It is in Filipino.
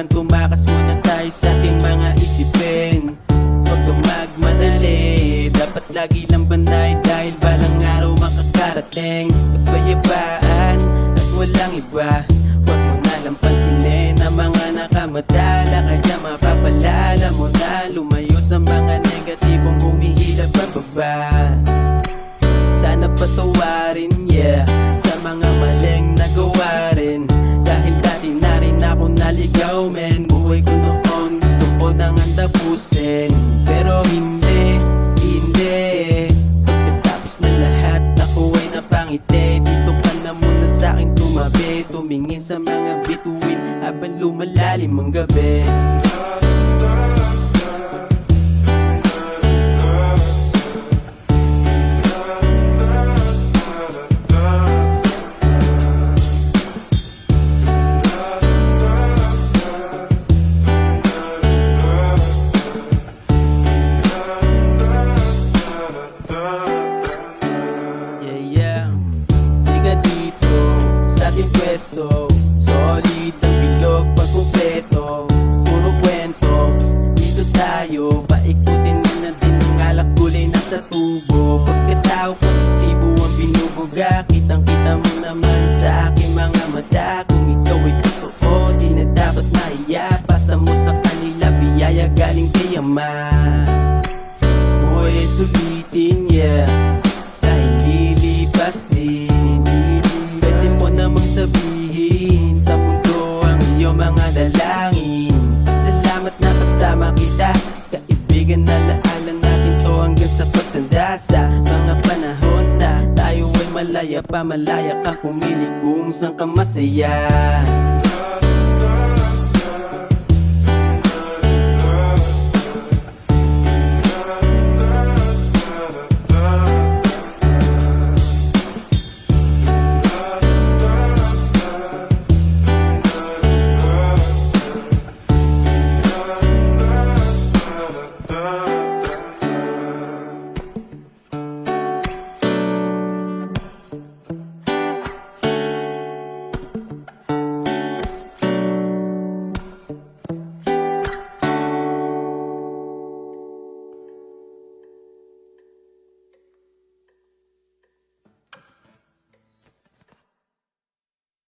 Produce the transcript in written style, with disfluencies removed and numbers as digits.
iwan, tumakas muna tayo sa ating mga isipin. Huwag kang magmadali, dapat lagi lang banay, dahil balang araw makakarating. Pagpayabaan at walang iba, huwag mo nalang pansinin ang mga nakamatala. Kaya mapapalala mo na lumayo sa mga negatibong humihila pababa. Sana patawarin, yeah, sa mga maling nagawa rin. Dahil dati na rin ako naligaw, men. Buhay ko noon, gusto ko nang tapusin. Pero hindi pagkatapos na lahat, ako ay napangiti. Dito ka na muna sa'kin tumabi, tumingin sa mga bituin habang lumalalim ang gabi. Solid ang bilog pagkumpleto, puro kwento. Dito tayo, paikutin mo na din ang alak, kulay na sa tubo. Pagkatao positibo ang binubuga, kitang kita mo naman sa aking mga mata. Kung ikaw ay totoo, di na dapat mahiya. Pasa mo sa kanila, biyaya galing kay Ama. Boy, sulitin, yeah, dahil lilipas din. Pwede mo namang sabihin sa mundo ang iyong mga dalangin. Salamat na kasama kita, kaibigan, alaala natin to hanggang sa pagtanda. Sa mga panahon na tayo ay malaya pa, malaya ka, pumili kung saan ka masaya.